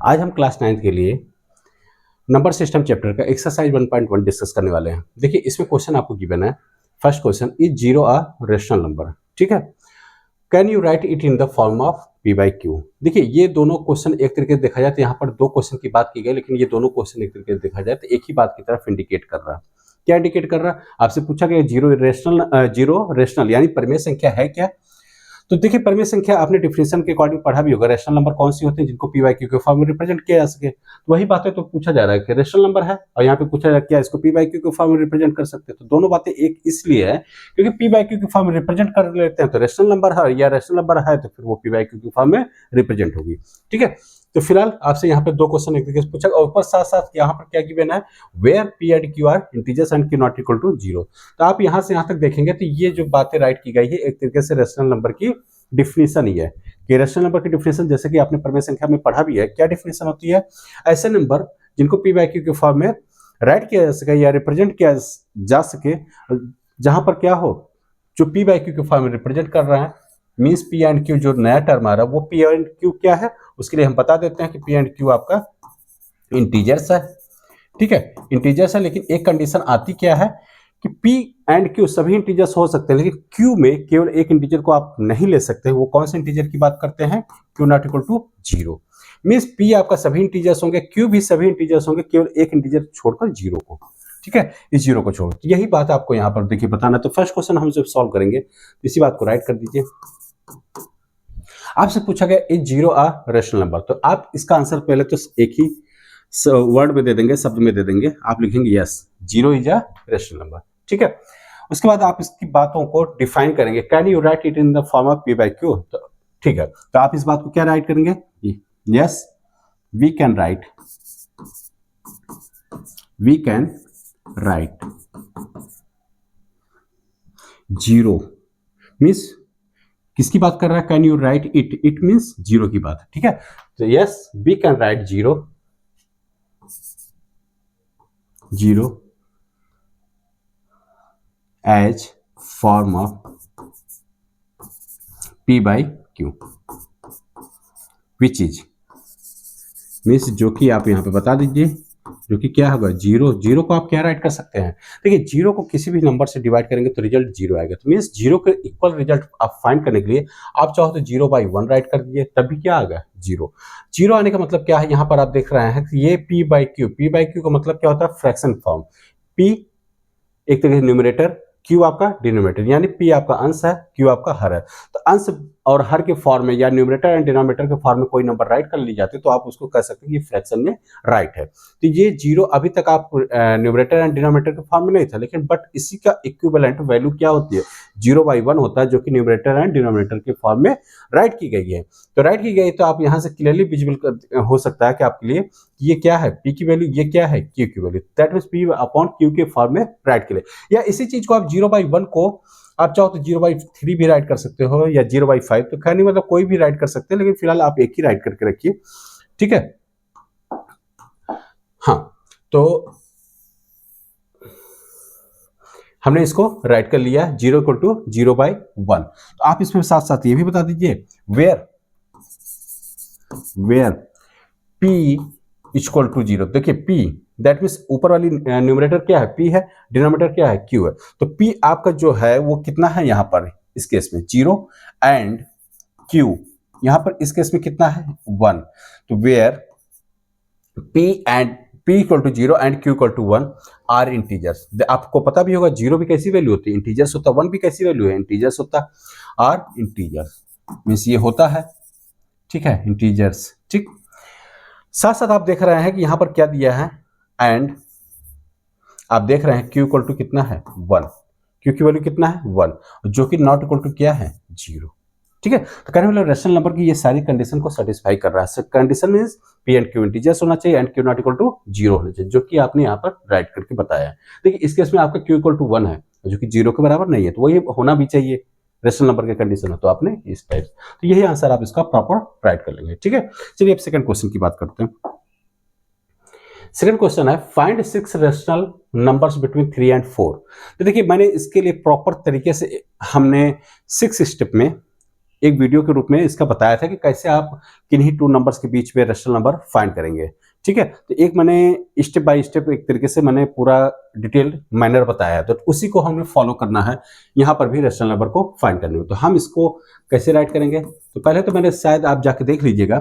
आज हम class 9th के लिए नंबर सिस्टम चैप्टर का एक्सरसाइज 1.1 डिस्कस करने वाले हैं। देखिए इसमें क्वेश्चन आपको गिवन है। First question, is zero a rational number? ठीक है, can you write it in the form of P by Q? देखिए ये दोनों क्वेश्चन एक तरीके से देखा जाए तो यहाँ पर दो क्वेश्चन की बात की गई, लेकिन ये दोनों क्वेश्चन एक तरीके से देखा जाए तो एक ही बात की तरफ इंडिकेट कर रहा है। क्या इंडिकेट कर रहा है? आपसे पूछा गया जीरो रेशनल यानी परिमेय संख्या है क्या? तो देखिए परिमेय संख्या आपने डिफिनेशन के अकॉर्डिंग पढ़ा भी होगा। रेशनल नंबर कौन सी होते हैं जिनको पी बाई क्यू के फॉर्म में रिप्रेजेंट किया जा सके। तो वही बातें तो पूछा जा रहा है कि रेशनल नंबर है और यहाँ पे पूछा जा रहा है क्या इसको पी बाई क्यू के फॉर्म में रिप्रेजेंट कर सकते हैं। तो दोनों बातें एक इसलिए है क्योंकि पी बाई क्यू के फॉर्म में रिप्रेजेंट कर लेते हैं तो रेशनल नंबर है, या रेशनल नंबर है तो फिर वो पी बाई क्यू के फॉर्म में रिप्रेजेंट होगी। ठीक है, तो फिलहाल आपसे यहाँ पे दो क्वेश्चन एक तरीके से पूछा और ऊपर साथ साथ यहाँ पर क्या गिवन है, where P and Q are integers and Q not equal to zero. तो आप यहाँ से यहाँ तक देखेंगे तो ये जो बातें राइट की गई है एक तरीके से रेशनल नंबर की डिफिनेशन ही है कि रेशनल नंबर की डिफिनेशन जैसे कि आपने परिमेय संख्या में पढ़ा भी है। क्या डिफिनेशन होती है? ऐसे नंबर जिनको पी बाई क्यू के फॉर्म में राइट किया जा सके या रिप्रेजेंट किया जा सके, जहां पर क्या हो, जो पी बाई क्यू के फॉर्म में रिप्रेजेंट कर रहा है मीन्स पी एंड क्यू जो नया टर्म आ रहा है वो पी एंड क्यू क्या है, उसके लिए हम बता देते हैं कि पी एंड क्यू आपका इंटीजर्स है। ठीक है, इंटीजर्स है, लेकिन एक कंडीशन आती क्या है कि P एंड Q सभी इंटीजर्स हो सकते हैं, लेकिन Q में केवल एक इंटीजर को आप नहीं ले सकते। वो कौन से इंटीजर की बात करते हैं? Q not equal to zero. Means P आपका सभी इंटीजर्स होंगे, Q भी सभी इंटीजर्स होंगे, केवल एक इंटीजर छोड़कर जीरो को। ठीक है, इस जीरो को छोड़, यही बात आपको यहाँ पर देखिए बताना। तो फर्स्ट क्वेश्चन हम जब सॉल्व करेंगे तो इसी बात को राइट कर दीजिए। आपसे पूछा गया is zero a rational number, तो आप इसका आंसर पहले तो एक ही वर्ड में दे देंगे, शब्द में दे देंगे। आप लिखेंगे yes zero is a rational number. ठीक है, उसके बाद आप इसकी बातों को डिफाइन करेंगे। Can you write it in the form of P by Q? तो ठीक है, तो आप इस बात को क्या राइट करेंगे? Yes we can write zero means किसकी बात कर रहा है? Can you write it, it means zero की बात है। ठीक है, तो yes we can write zero as form of P by Q which is means जो कि आप यहां पे बता दीजिए, जो कि क्या होगा जीरो। जीरो को आप क्या राइट कर सकते हैं? देखिए जीरो को किसी भी नंबर से डिवाइड करेंगे तो रिजल्ट जीरो आएगा। तो मीन्स जीरो के इक्वल रिजल्ट आप फाइंड करने के लिए आप चाहो तो जीरो बाई वन राइट कर दीजिए, तब भी क्या आएगा? जीरो। जीरो आने का मतलब क्या है? यहाँ पर आप देख रहे हैं कि ये पी बाई क्यू का मतलब क्या होता है? Fraction form. पी एक तरह से न्यूमरेटर, क्यू आपका डिनोमिनेटर, यानी पी आपका अंश है, क्यू आपका हर है। तो अंश और हर के फॉर्म में या न्यूमरेटर एंड डिनोमिनेटर के फॉर्म में कोई नंबर राइट कर ली जाती है तो आप उसको कह सकते हैं ये फ्रैक्शन में राइट है। तो ये जीरो अभी तक आप न्यूमरेटर एंड डिनोमिनेटर के फॉर्म में नहीं था, लेकिन बट इसी का इक्विवेलेंट वैल्यू क्या होती है? जीरो बाई वन होता है, जो कि न्यूमरेटर एंड डिनोमिनेटर के फॉर्म में राइट की गई है। तो राइट की गई तो आप यहाँ से क्लियरली विजिबल हो सकता है कि आपके लिए ये क्या है? पी की वैल्यू, ये क्या है? क्यू की value. That means P upon Q के फॉर्म में राइट के लिए, या इसी चीज को आप जीरो बाई वन को आप चाहो तो जीरो बाई थ्री भी राइट कर सकते हो या जीरो बाई फाइव, तो कहने मतलब कोई भी राइट कर सकते हैं, लेकिन फिलहाल आप एक ही राइट करके रखिए। ठीक है, हाँ, तो हमने इसको राइट कर लिया zero equal to zero by one. तो आप इसमें साथ साथ ये भी बता दीजिए where P equal to zero. देखिए पी दैट मीन्स ऊपर वाली न्यूमरेटर क्या है? पी है, डिनोमिनेटर क्या है? क्यू है। तो पी आपका जो है वो कितना है यहाँ पर इस केस में? जीरो, एंड क्यू यहाँ पर इस केस में कितना है? वन। तो where P equal to zero and Q equal to one are integers. आपको पता भी होगा जीरो भी कैसी वैल्यू होती है? इंटीजर्स होता है। वन भी कैसी वैल्यू है? इंटीजर्स होता है। आर इंटीजर्स मीन्स ये होता है, ठीक है, इंटीजर्स। ठीक, साथ साथ आप देख रहे हैं कि यहां पर क्या दिया है? एंड आप देख रहे हैं क्यू इक्वल टू कितना है? वन। क्यू की वैल्यू कितना है? वन, जो कि नॉट इक्वल टू क्या है? जीरो। ठीक है, तो कहने वाला रेशनल नंबर की ये सारी कंडीशन को सेटिस्फाई कर रहा है। Condition means P and Q integers होना चाहिए and Q not equal to zero होना चाहिए, जो कि आपने यहाँ पर राइट करके बताया है। देखिए इस केस में आपका क्यू इक्वल टू वन है, जो कि जीरो के बराबर नहीं है, तो वही होना भी चाहिए रेशनल नंबर के कंडीशन है। तो आपने इस टाइप, तो यही आंसर आप इसका प्रॉपर राइट कर लेंगे। ठीक है, चलिए अब सेकंड क्वेश्चन की बात करते हैं। सेकंड क्वेश्चन है find 6 rational numbers between 3 and 4। तो देखिए मैंने इसके लिए प्रॉपर तरीके से हमने 6 स्टेप में एक वीडियो के रूप में इसका बताया था कि कैसे आप किन्हीं टू नंबर्स के बीच में रेशनल नंबर फाइंड करेंगे। ठीक है, तो एक मैंने स्टेप बाय स्टेप एक तरीके से मैंने पूरा डिटेल मैनर बताया है, तो उसी को हमें फॉलो करना है यहाँ पर भी रेशनल नंबर को फाइंड करने में। तो हम इसको कैसे राइट करेंगे, तो पहले तो मैंने शायद आप जाके देख लीजिएगा,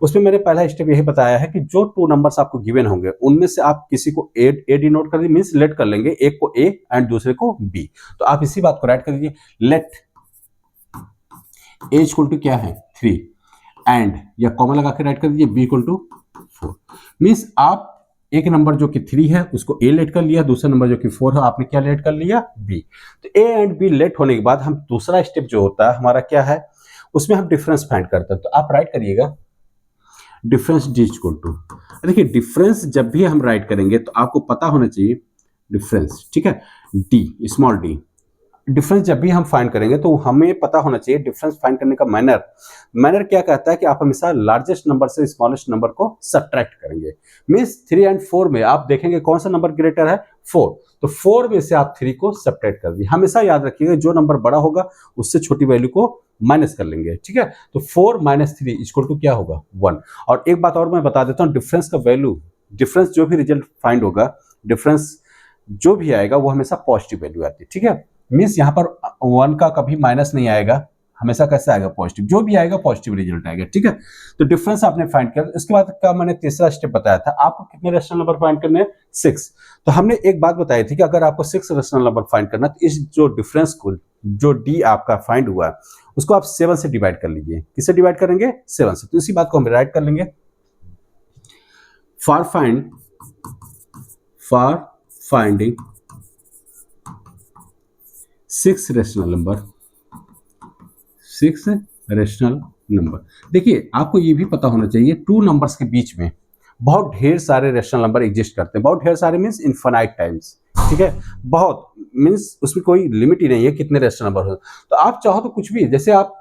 उसमें मैंने पहला स्टेप यही बताया है कि जो टू नंबर्स आपको गिवन होंगे उनमें से आप किसी को ए डिनोट कर दीजिए, मीन्स लेट कर लेंगे, एक को ए एंड दूसरे को बी। तो आप इसी बात को राइट कर दीजिए, लेट ए इक्वल टू क्या है 3 एंड या कॉमा लगा के राइट कर दीजिए बी इक्वल टू 4। मीन्स आप एक नंबर जो कि 3 है उसको ए लेट कर लिया, दूसरा नंबर जो कि 4 है आपने क्या लेट कर लिया बी। तो ए एंड बी लेट होने के बाद हम दूसरा स्टेप जो होता है हमारा क्या है, उसमें हम डिफरेंस फाइंड करते हैं। तो आप राइट करिएगा डिफरेंस डी इक्वल टू, देखिए डिफरेंस जब भी हम राइट करेंगे तो आपको पता होना चाहिए डिफरेंस, ठीक है, डी स्मॉल डी। डिफरेंस जब भी हम फाइंड करेंगे तो हमें पता होना चाहिए डिफरेंस फाइंड करने का मैनर क्या कहता है कि आप हमेशा लार्जेस्ट नंबर से स्मॉलेस्ट नंबर को सब्ट्रैक्ट करेंगे। मींस 3 एंड 4 में आप देखेंगे कौन सा नंबर ग्रेटर है 4, तो 4 में से आप 3 को सब्ट्रैक्ट कर दिए। हमेशा याद रखिएगा जो नंबर बड़ा होगा उससे छोटी वैल्यू को माइनस कर लेंगे, ठीक है। तो 4 माइनस 3 इक्वल टू क्या होगा 1। और एक बात और मैं बता देता हूँ, डिफरेंस का वैल्यू, डिफरेंस जो भी रिजल्ट फाइंड होगा, डिफरेंस जो भी आएगा वो हमेशा पॉजिटिव वैल्यू आती है, ठीक है। मीन्स यहाँ पर 1 का कभी माइनस नहीं आएगा, हमेशा कैसे आएगा पॉजिटिव, जो भी आएगा पॉजिटिव रिजल्ट आएगा, ठीक है। तो डिफरेंस आपने फाइंड किया। इसके बाद का मैंने तीसरा स्टेप बताया था, आपको कितने रेशनल नंबर फाइंड करने हैं 6। तो हमने एक बात बताई थी कि अगर आपको 6 रेशनल नंबर फाइंड करना तो इस जो डिफरेंस को, जो डी आपका फाइंड हुआ है उसको आप 7 से डिवाइड कर लीजिए। किससे डिवाइड करेंगे 7 से। तो इसी बात को हम राइट कर लेंगे, फॉर फाइंडिंग 6 रेशनल नंबर। देखिए आपको ये भी पता होना चाहिए टू नंबर्स के बीच में बहुत ढेर सारे रेशनल नंबर एग्जिस्ट करते हैं। बहुत ढेर सारे मीन्स इनफाइनाइट टाइम्स, ठीक है, बहुत मीन्स उसमें कोई लिमिट ही नहीं है कितने रेशनल नंबर हो। तो आप चाहो तो कुछ भी, जैसे आप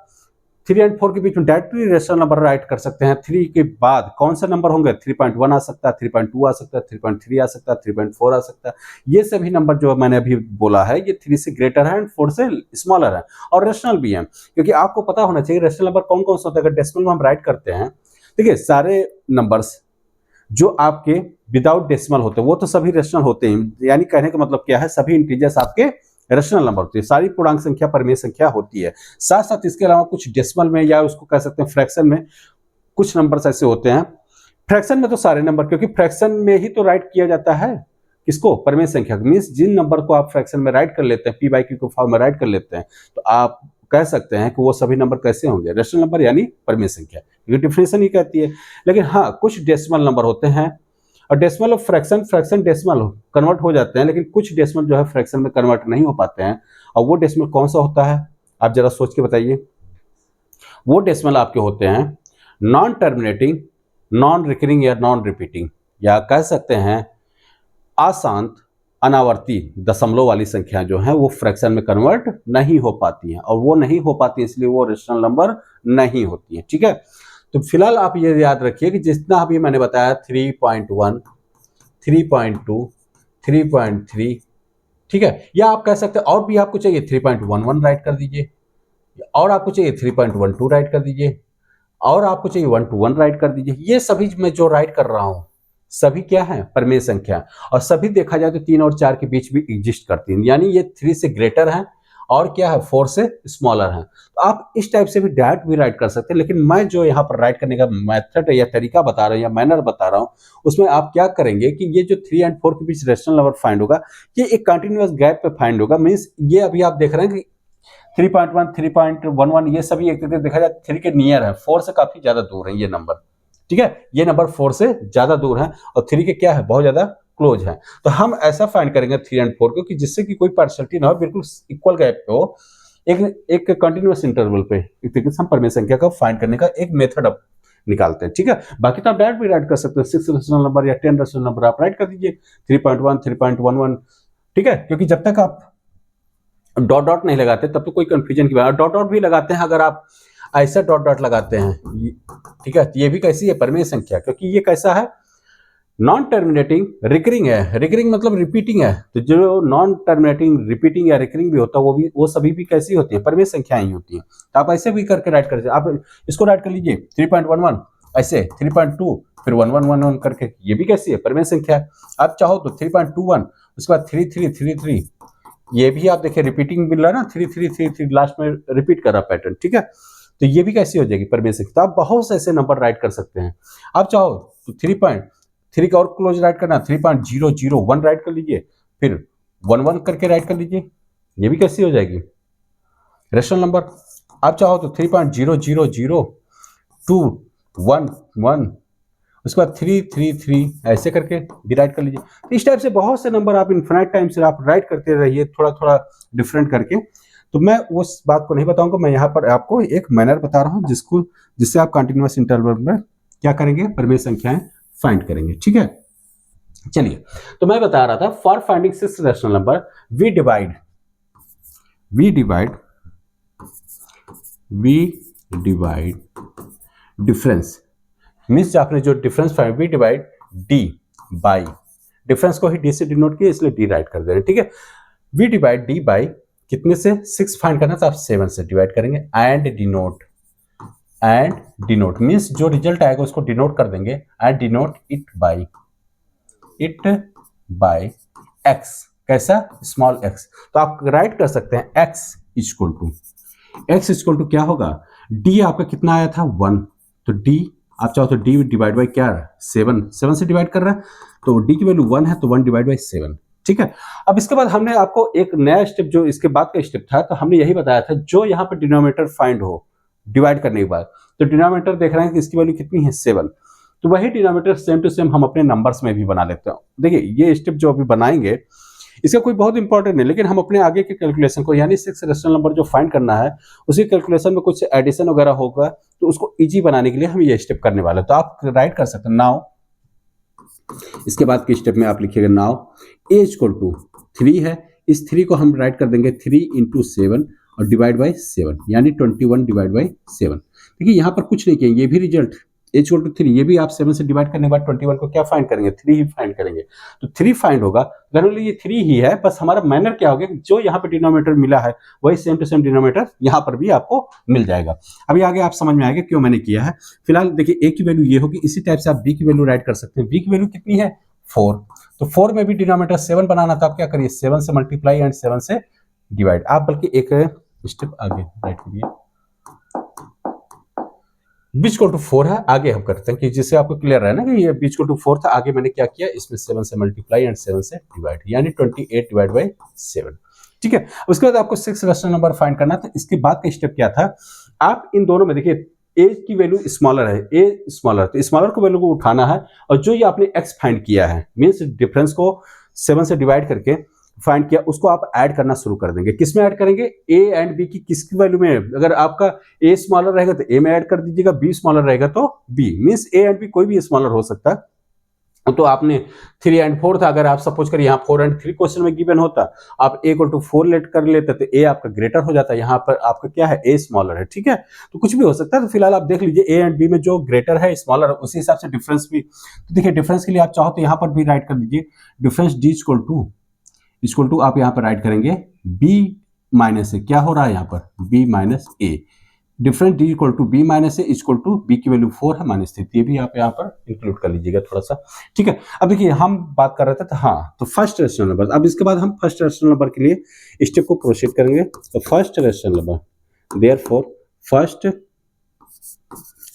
3 एंड 4 के बीच में डायरेक्टली रेशनल नंबर राइट कर सकते हैं। 3 के बाद कौन सा नंबर होंगे, 3.1 आ सकता है, 3.2 आ सकता है, 3.3 आ सकता है, 3.4 आ सकता है। ये सभी नंबर जो मैंने अभी बोला है ये 3 से ग्रेटर है एंड 4 से स्मॉलर है और रेशनल भी है। क्योंकि आपको पता होना चाहिए रेशनल नंबर कौन कौन सा होता है। अगर डेसिमल में हम राइट करते हैं, देखिए सारे नंबर्स जो आपके विदाउट डेसिमल होते हैं वो तो सभी रेशनल होते हैं। यानी कहने का मतलब क्या है, सभी इंटीजर्स आपके रेशनल नंबर होती है, सारी पूर्णांक संख्या परिमेय संख्या होती है। साथ साथ इसके अलावा कुछ डेसिमल में या उसको कह सकते हैं फ्रैक्शन में कुछ नंबर्स ऐसे होते हैं। फ्रैक्शन में तो सारे नंबर, क्योंकि फ्रैक्शन में ही तो राइट किया जाता है किसको, परिमेय संख्या। मीन्स जिन नंबर को आप फ्रैक्शन में राइट कर लेते हैं, पी बाई क्यू के फॉर्म में राइट कर लेते हैं, तो आप कह सकते हैं कि वो सभी नंबर कैसे होंगे, रेशनल नंबर यानी परिमेय संख्या, क्योंकि डिफिनेशन ही कहती है। लेकिन हाँ कुछ डेसिमल नंबर होते हैं, और डेसिमल और फ्रैक्शन डेसिमल कन्वर्ट हो जाते हैं, लेकिन कुछ डेसिमल जो है फ्रैक्शन में कन्वर्ट नहीं हो पाते हैं। और वो डेसिमल कौन सा होता है आप जरा सोच के बताइए। वो डेसिमल आपके होते हैं नॉन टर्मिनेटिंग, नॉन रिकरिंग या नॉन रिपीटिंग, या कह सकते हैं अशांत अनावर्ती दशमलव वाली संख्या जो है वो फ्रैक्शन में कन्वर्ट नहीं हो पाती हैं। और वो नहीं हो पाती इसलिए वो रेशनल नंबर नहीं होती है, ठीक है। तो फिलहाल आप ये याद रखिए कि जितना अभी मैंने बताया 3.1, 3.2, 3.3, ठीक है, या आप कह सकते हैं और भी आपको चाहिए 3.11 राइट कर दीजिए, और आपको चाहिए 3.12 राइट कर दीजिए, और आपको चाहिए 1 to 1 राइट कर दीजिए। ये सभी मैं जो राइट कर रहा हूं सभी क्या है परिमेय संख्या, और सभी देखा जाए तो 3 और 4 के बीच भी एग्जिस्ट करती हैं। यानी ये 3 से ग्रेटर हैं और क्या है 4 से स्मॉलर है। तो आप इस टाइप से भी डायरेक्ट भी राइट कर सकते हैं। लेकिन मैं जो यहाँ पर राइट करने का मेथड या तरीका बता रहा हूँ या मैनर बता रहा हूँ, उसमें आप क्या करेंगे कि ये जो 3 एंड 4 के बीच रेशनल नंबर फाइंड होगा ये एक कंटिन्यूअस गैप पे फाइंड होगा। मीन्स ये अभी आप देख रहे हैं कि 3.1, 3.11 ये सभी एक देखा जाए 3 के नियर है, 4 से काफी ज्यादा दूर है ये नंबर, ठीक है। ये नंबर 4 से ज्यादा दूर है और 3 के क्या है बहुत ज्यादा क्लोज है। तो हम ऐसा फाइंड करेंगे 3 एंड 4 को कि जिससे कि कोई पार्शियलिटी ना हो, बिल्कुल इक्वल गैप पे हो, एक कंटिन्यूअस इंटरवल पे एक तरीके से हम परिमेय संख्या का फाइंड करने का एक मेथड अब निकालते हैं, ठीक है। बाकी तो आप डायरेक्ट भी राइट कर सकते हैं, 6 रेशनल नंबर या 10 रेशनल नंबर आप राइट कर दीजिए, 3.1, 3.11, ठीक है। क्योंकि जब तक आप डॉट डॉट नहीं लगाते तब तो कोई कंफ्यूजन की बात। डॉट डॉट भी लगाते हैं अगर आप ऐसा डॉट डॉट लगाते हैं, ठीक है, ये भी कैसी है परिमेय संख्या, क्योंकि ये कैसा है नॉन टर्मिनेटिंग रिकरिंग है, रिकरिंग मतलब रिपीटिंग है, तो जो नॉन टर्मिनेटिंग रिपीटिंग या रिकरिंग भी होता है वो सभी भी कैसी होती है, परिमेय संख्याएं ही होती हैं। तो आप ऐसे भी करके राइट कर, आप इसको राइट कर लीजिए 3.11 ऐसे 3.2 फिर 1111 करके, ये भी कैसी है, परिमेय संख्या है। आप चाहो तो 3.21 उसके बाद 3333, ये भी आप देखिए रिपीटिंग मिल रहा है ना, 3333 लास्ट में रिपीट कर रहा पैटर्न, ठीक है, तो ये भी कैसी हो जाएगी, परिमेय संख्या। तो आप बहुत से ऐसे नंबर राइट कर सकते हैं। आप चाहो तो 3 का और क्लोज राइट करना, 3.001 राइट कर लीजिए, फिर 11 करके राइट कर लीजिए, ये भी कैसी हो जाएगी, रेशनल नंबर। आप चाहो तो 3.0002111 उसके बाद 333 ऐसे करके भी राइट कर लीजिए। तो इस टाइप से बहुत से नंबर आप इन्फिनाइट टाइम से आप राइट करते रहिए, थोड़ा थोड़ा डिफरेंट करके। तो मैं उस बात को नहीं बताऊंगा, मैं यहाँ पर आपको एक मैनर बता रहा हूँ जिससे आप कंटिन्यूअस इंटरवल में क्या करेंगे, परिमेय संख्याएं फाइंड करेंगे, ठीक है। चलिए, तो मैं बता रहा था for finding 6 rational number we divide difference, means आपने जो difference find, we divide D by, difference को ही डी से डिनोट किया इसलिए डी राइट कर दे रहे हैं, ठीक है। वी डिवाइड डी बाई कितने से, 6 फाइंड करना तो आप 7 से डिवाइड करेंगे, एंड डिनोट मीन्स जो रिजल्ट आएगा उसको डिनोट कर देंगे, and denote it by x, कैसा, स्मॉल एक्स। तो आप राइट कर सकते हैं एक्स इक्वल टू क्या होगा, डी आपका कितना आया था 1, तो डी आप चाहो तो डी डिवाइड बाई क्या, 7 से डिवाइड कर रहा है, तो डी की वैल्यू 1 है तो 1 डिवाइड बाई 7, ठीक है। अब इसके बाद हमने आपको एक नया स्टेप, जो इसके बाद का स्टेप था, तो हमने यही बताया था, जो यहाँ पर डिनोमिनेटर फाइंड हो डिवाइड करने के बाद, तो डिनोमिनेटर देख रहे हैं कि इसकी वैल्यू कितनी है 7, तो वही डिनोमिनेटर सेम टू सेम हम अपने नंबर्स में भी बना लेते हैं। देखिए ये स्टेप जो अभी बनाएंगे इसका कोई बहुत इंपॉर्टेंट नहीं, लेकिन हम अपने आगे के कैलकुलेशन को, यानी 6 रैशनल नंबर जो फाइंड करना है उसी कैलकुलेशन में कुछ एडिशन वगैरह होगा, तो उसको इजी बनाने के लिए हम ये स्टेप करने वाले हैं। तो आप राइट कर सकते हैं नाउ, इसके बाद के स्टेप में आप लिखिएगा नाउ ए इक्वल टू 3 है, इस 3 को हम राइट कर देंगे 3 इंटू 7 और डिवाइड बाई 7, यानी 21 डिवाइड बाई 7। देखिए यहाँ पर कुछ नहीं किया, ये भी रिजल्ट h इक्वल टू 3, ये भी आप 7 से डिवाइड करने के बाद 21 को क्या फाइंड करेंगे, 3 ही फाइंड करेंगे, तो 3 फाइंड होगा। जनरली ये 3 ही है, बस हमारा मैनर क्या हो गया, जो यहाँ पे डिनोमिनेटर मिला है वही सेम टू सेम डिनोमिनेटर यहाँ पर भी आपको मिल जाएगा। अभी आगे आप समझ में आएगा क्यों मैंने किया है। फिलहाल देखिए a की वैल्यू ये होगी, इसी टाइप से आप b की वैल्यू राइट कर सकते हैं। b की वैल्यू कितनी है 4, तो 4 में भी डिनोमिनेटर 7 बनाना, तो आप क्या करिए 7 से मल्टीप्लाई एंड 7 से डिवाइड। आप बल्कि एक स्टेप आगे राइट करिए, बीच को टू 4 है, आगे हम करते हैं कि जिससे आपको क्लियर है ना कि ये बीच को टू 4 था, आगे मैंने क्या किया, इसमें 7 से मल्टीप्लाई एंड 7 से डिवाइड, यानी 28 डिवाइड बाई 7, ठीक है। उसके बाद आपको 6 रैशनल नंबर फाइंड करना। तो इसके बाद का स्टेप क्या था, आप इन दोनों में देखिए ए की वैल्यू स्मॉलर है, ए स्मॉलर, तो स्मॉलर को वैल्यू को उठाना है, और जो ये आपने एक्स फाइंड किया है, मीन्स डिफरेंस को 7 से डिवाइड करके फाइंड किया, उसको आप ऐड करना शुरू कर देंगे। किस में ऐड करेंगे, ए एंड बी की किसकी वैल्यू में, अगर आपका ए स्मॉलर रहेगा तो ए में ऐड कर दीजिएगा, बी स्मॉलर रहेगा तो B, means A and B कोई भी स्मॉलर हो सकता है। तो आपने 3 एंड 4 था, अगर आप सपोज करिए यहाँ 4 एंड 3 क्वेश्चन में गिवन होता, आप ए इक्वल टू 4 लेट कर लेते तो ए आपका ग्रेटर हो जाता है, यहाँ पर आपका क्या है ए स्मॉलर है, ठीक है। तो कुछ भी हो सकता है, तो फिलहाल आप देख लीजिए ए एंड बी में जो ग्रेटर है स्मॉलर, उसी हिसाब से डिफरेंस भी। तो देखिए डिफरेंस के लिए आप चाहो तो यहाँ पर भी राइट कर दीजिए, डिफरेंस डी इक्वल टू आप यहाँ पर राइट करेंगे b माइनस ए, क्या हो रहा है यहाँ पर b minus A, difference d equal to b minus A equal to b की वैल्यू 4 है माइनस 3, ये भी आप यहाँ पर इंक्लूड कर लीजिएगा थोड़ा सा, ठीक है। अब देखिए हम बात कर रहे थे, तो हाँ, तो फर्स्ट रैशनल नंबर, अब इसके बाद हम फर्स्ट रैशनल नंबर के लिए स्टेप को प्रोसीड करेंगे। तो first rational number, therefore first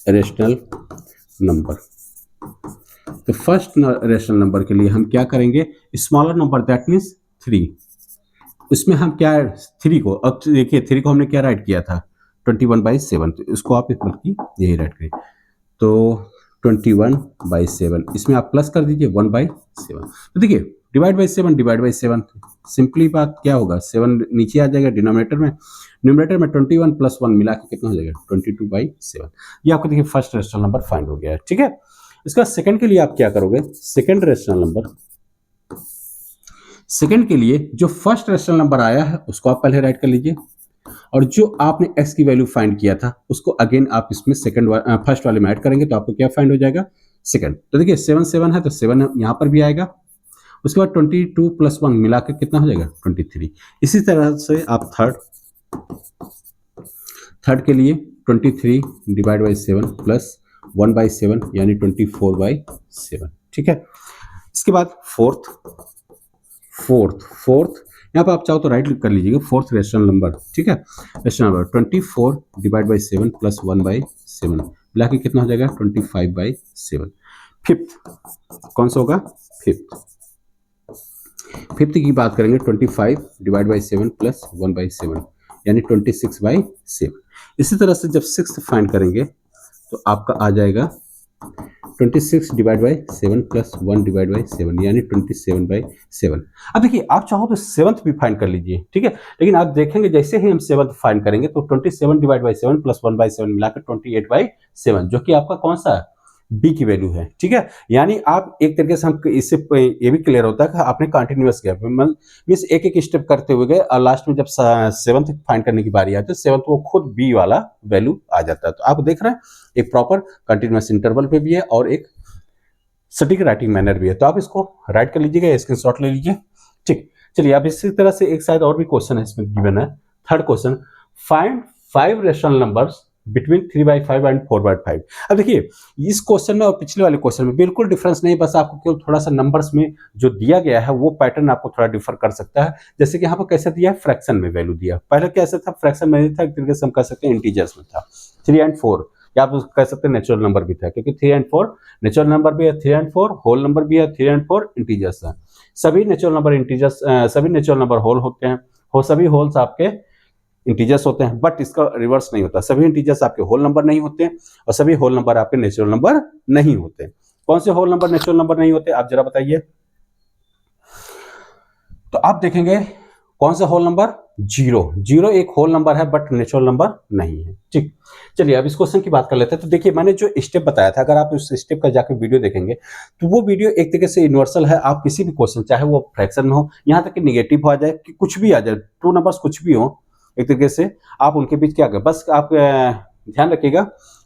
rational number, तो फर्स्ट रैशनल नंबर के लिए हम क्या करेंगे, स्मॉलर नंबर दैट मीन्स 3, इसमें हम क्या 3 को, अब देखिए 3 को हमने क्या राइट किया था 21/7, तो इसको आप बल्कि यही राइट करिए, तो 21/7, इसमें आप प्लस कर दीजिए 1/7, तो देखिए डिवाइड बाई 7 सिंपली बात क्या होगा, 7 नीचे आ जाएगा डिनोमिनेटर में, न्यूमरेटर में 21 प्लस 1 मिला के कितना हो जाएगा 22/7। ये आपको देखिए फर्स्ट रैशनल नंबर फाइंड हो गया है, ठीक है। इसका सेकंड के लिए आप क्या करोगे, सेकंड रैशनल नंबर, सेकंड के लिए जो फर्स्ट रैशनल नंबर आया है उसको आप पहले राइट कर लीजिए, और जो आपने x की वैल्यू फाइंड किया था उसको अगेन आप इसमें फर्स्ट वाले में ऐड करेंगे, तो आपको क्या फाइंड हो जाएगा सेकंड। तो देखिए 7 7 है तो 7 यहाँ पर भी आएगा। उसके बाद 22 प्लस 1 मिला के कितना हो जाएगा 23। इसी तरह से आप थर्ड के लिए 23 डिवाइड बाई 7 प्लस 1/7 यानी 24/7। ठीक है। इसके बाद फोर्थ यहाँ पर आप चाहो तो राइट कर लीजिएगा, फोर्थ रेशनल नंबर। ठीक है, rational number 24 divide by 7 plus 1/7 मिला के कितना हो जाएगा 25/7। फिफ्थ कौन सा होगा, फिफ्थ की बात करेंगे 25 डिवाइड बाई 7 प्लस 1/7 यानी 26/7। इसी तरह से जब सिक्स्थ फाइंड करेंगे तो आपका आ जाएगा 26 divide by 7 plus 1 divide by 7 यानी 27/7। अब देखिए आप चाहो तो सेवंथ भी फाइंड कर लीजिए। ठीक है, लेकिन आप देखेंगे जैसे ही हम सेवंथ फाइंड करेंगे तो 27 डिवाइड बाई 7 प्लस 1/7 मिलाकर 28/7 जो कि आपका कौन सा बी की वैल्यू है। ठीक है, यानी आप एक तरीके से हम इससे ये भी क्लियर होता है कि आपने कंटिन्यूअस गैप मीन्स एक एक स्टेप करते हुए गए और लास्ट में जब सेवंथ फाइंड करने की बारी आती है सेवंथ वो खुद बी वाला वैल्यू आ जाता है। तो आप देख रहे हैं एक प्रॉपर कंटिन्यूअस इंटरवल पे भी है और एक सटीक राइटिंग मैनर भी है। तो आप इसको राइट कर लीजिएगा, स्क्रीनशॉट ले लीजिए। ठीक, चलिए आप इसी तरह से एक शायद और भी क्वेश्चन है इसमें गिवन है। Third question, find 5 rational numbers between 3/5 and 4/5। अब देखिए इस क्वेश्चन में और पिछले वाले क्वेश्चन में बिल्कुल डिफरेंस नहीं, बस आपको केवल थोड़ा सा नंबर्स में जो दिया गया है वो पैटर्न आपको थोड़ा डिफर कर सकता है। जैसे कि यहाँ पर कैसे दिया है, फ्रैक्शन में वैल्यू दिया, पहले कैसे था फ्रैक्शन में था, एक तरीके से हम कह सकते हैं इंटीजर्स में था 3 एंड 4, या आप कह सकते हैं नेचुरल नंबर भी था क्योंकि 3 एंड 4 नेचुरल नंबर भी है, 3 एंड 4 होल नंबर भी है, 3 एंड 4 इंटीजर्स है। सभी नेचुरल नंबर इंटीजर्स, सभी नेचुरल नंबर होल होते हैं, सभी होल्स आपके इंटीजर्स होते हैं, बट इसका रिवर्स नहीं होता, सभी इंटीजर्स आपके होल नंबर नहीं होते हैं और सभी होल नंबर आपके नेचुरल नंबर नहीं होते। कौन से होल नंबर नेचुरल नंबर नहीं होते आप जरा बताइए। तो आप देखेंगे कौन सा होल नंबर, जीरो एक होल नंबर है बट नेचुरल नंबर नहीं है। ठीक, चलिए अब इस क्वेश्चन की बात कर लेते हैं। तो देखिए मैंने जो स्टेप बताया था, अगर आप उस स्टेप का जाकर वीडियो देखेंगे तो वो वीडियो एक तरीके से यूनिवर्सल है। आप किसी भी क्वेश्चन चाहे वो फ्रैक्शन में हो, यहाँ तक कि निगेटिव हो आ जाए कि कुछ भी आ जाए, ट्रू नंबर्स कुछ भी हो, एक तरीके से आप उनके बीच क्या करें, बस आप ध्यान रखिएगा